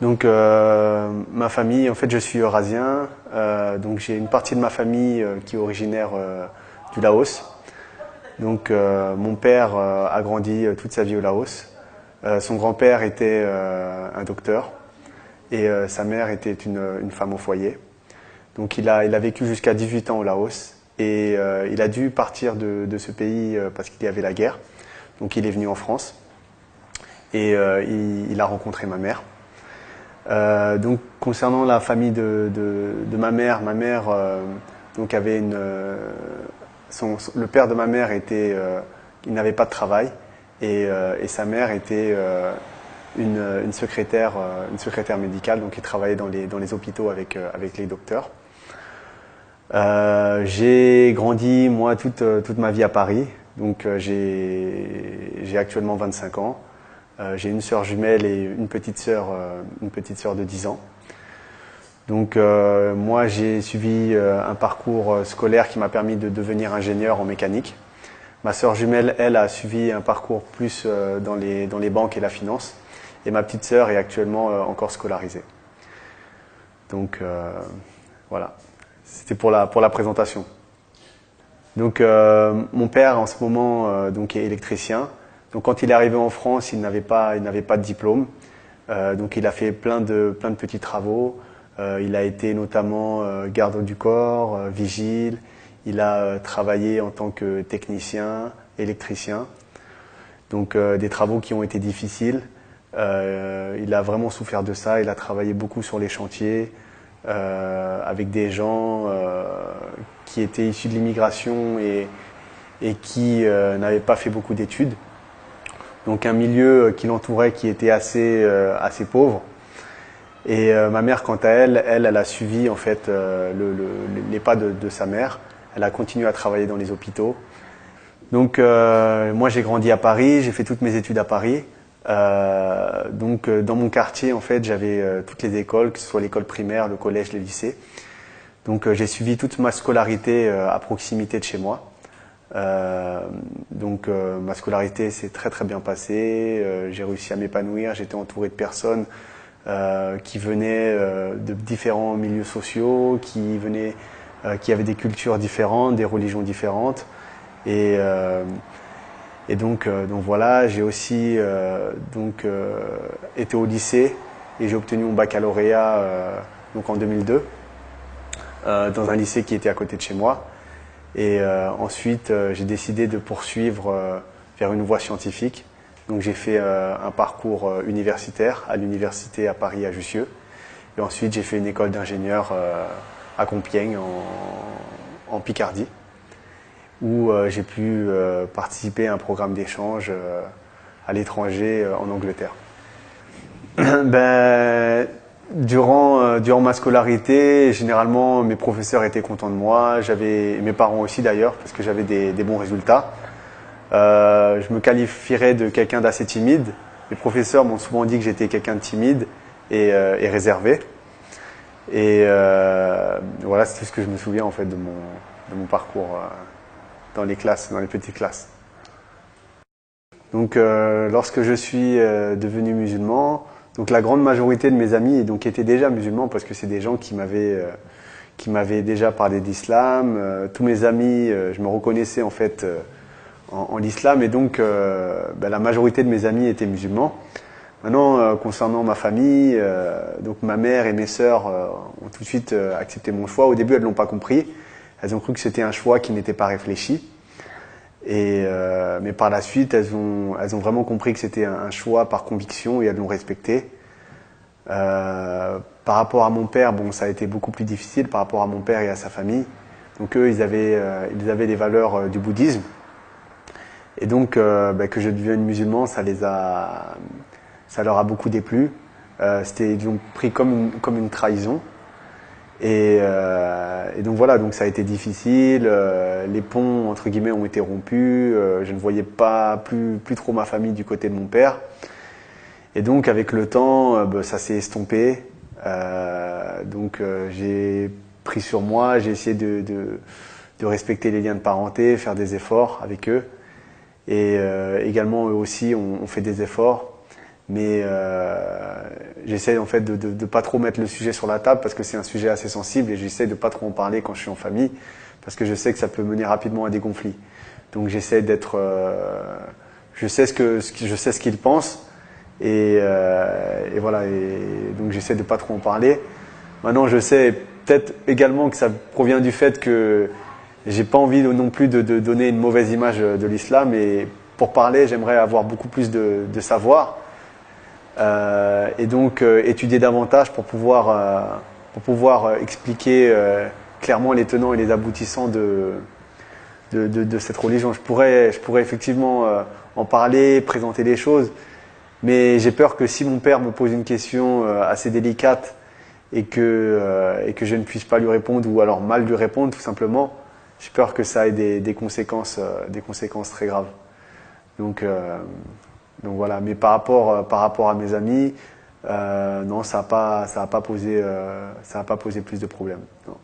Donc ma famille, en fait je suis eurasien, donc j'ai une partie de ma famille qui est originaire du Laos. Donc mon père a grandi toute sa vie au Laos. Son grand-père était un docteur et sa mère était une femme au foyer. Donc il a vécu jusqu'à 18 ans au Laos et il a dû partir de ce pays parce qu'il y avait la guerre. Donc il est venu en France et il a rencontré ma mère. Donc concernant la famille de ma mère donc avait le père de ma mère il n'avait pas de travail et sa mère était une secrétaire médicale, donc il travaillait dans les hôpitaux avec les docteurs. J'ai grandi moi toute ma vie à Paris, donc j'ai actuellement 25 ans. J'ai une sœur jumelle et une petite sœur de 10 ans. Donc moi j'ai suivi un parcours scolaire qui m'a permis de devenir ingénieur en mécanique. Ma sœur jumelle, elle, a suivi un parcours plus dans les banques et la finance. Et ma petite sœur est actuellement encore scolarisée. Donc voilà, c'était pour la présentation. Donc mon père en ce moment donc est électricien. Donc quand il est arrivé en France, il n'avait pas de diplôme. Donc il a fait plein de petits travaux. Il a été notamment garde du corps, vigile. Il a travaillé en tant que technicien, électricien. Donc des travaux qui ont été difficiles. Il a vraiment souffert de ça. Il a travaillé beaucoup sur les chantiers avec des gens qui étaient issus de l'immigration et qui n'avaient pas fait beaucoup d'études. Donc un milieu qui l'entourait qui était assez pauvre. Et ma mère, quant à elle a suivi en fait les pas de sa mère. Elle a continué à travailler dans les hôpitaux. Donc moi j'ai grandi à Paris, j'ai fait toutes mes études à Paris. Donc dans mon quartier en fait j'avais toutes les écoles, que ce soit l'école primaire, le collège, les lycées. Donc j'ai suivi toute ma scolarité à proximité de chez moi. Donc ma scolarité s'est très bien passée, j'ai réussi à m'épanouir, j'étais entouré de personnes qui venaient de différents milieux sociaux, qui avaient des cultures différentes, des religions différentes. Et donc voilà, j'ai aussi été au lycée et j'ai obtenu mon baccalauréat donc en 2002 dans un lycée qui était à côté de chez moi. Et ensuite, j'ai décidé de poursuivre vers une voie scientifique. Donc j'ai fait un parcours universitaire à l'université à Paris à Jussieu. Et ensuite, j'ai fait une école d'ingénieur à Compiègne en Picardie, où j'ai pu participer à un programme d'échange à l'étranger en Angleterre. Durant ma scolarité, généralement, mes professeurs étaient contents de moi, mes parents aussi d'ailleurs, parce que j'avais des bons résultats. Je me qualifierais de quelqu'un d'assez timide. Les professeurs m'ont souvent dit que j'étais quelqu'un de timide et réservé. Et voilà, c'est tout ce que je me souviens en fait de mon parcours dans les petites classes. Donc lorsque je suis devenu musulman, donc la grande majorité de mes amis donc étaient déjà musulmans parce que c'est des gens qui m'avaient déjà parlé d'islam. Tous mes amis, je me reconnaissais en fait en l'islam et donc la majorité de mes amis étaient musulmans. Maintenant, concernant ma famille, donc ma mère et mes sœurs ont tout de suite accepté mon choix. Au début, elles l'ont pas compris. Elles ont cru que c'était un choix qui n'était pas réfléchi. Mais par la suite, elles ont vraiment compris que c'était un choix par conviction et elles l'ont respecté. Par rapport à mon père, bon, ça a été beaucoup plus difficile par rapport à mon père et à sa famille. Donc eux, ils avaient les valeurs du bouddhisme. Et donc, que je devienne musulman, ça leur a beaucoup déplu. Ils l'ont pris comme une trahison. Et donc voilà, donc ça a été difficile. Les ponts entre guillemets ont été rompus. Je ne voyais plus trop ma famille du côté de mon père. Et donc avec le temps, ça s'est estompé. Donc j'ai pris sur moi, j'ai essayé de respecter les liens de parenté, faire des efforts avec eux. Et également eux aussi ont fait des efforts. Mais j'essaie en fait de pas trop mettre le sujet sur la table parce que c'est un sujet assez sensible et j'essaie de pas trop en parler quand je suis en famille parce que je sais que ça peut mener rapidement à des conflits. Donc j'essaie d'être, je sais ce qu'ils pensent et voilà. Et donc j'essaie de pas trop en parler. Maintenant, je sais peut-être également que ça provient du fait que j'ai pas envie non plus de donner une mauvaise image de l'islam et pour parler, j'aimerais avoir beaucoup plus de savoir. Et donc étudier davantage pour pouvoir expliquer clairement les tenants et les aboutissants de cette religion. Je pourrais effectivement en parler, présenter les choses, mais j'ai peur que si mon père me pose une question assez délicate et que je ne puisse pas lui répondre ou alors mal lui répondre tout simplement, j'ai peur que ça ait des conséquences très graves. Donc voilà, mais par rapport à mes amis, non, ça a pas posé plus de problèmes. Non.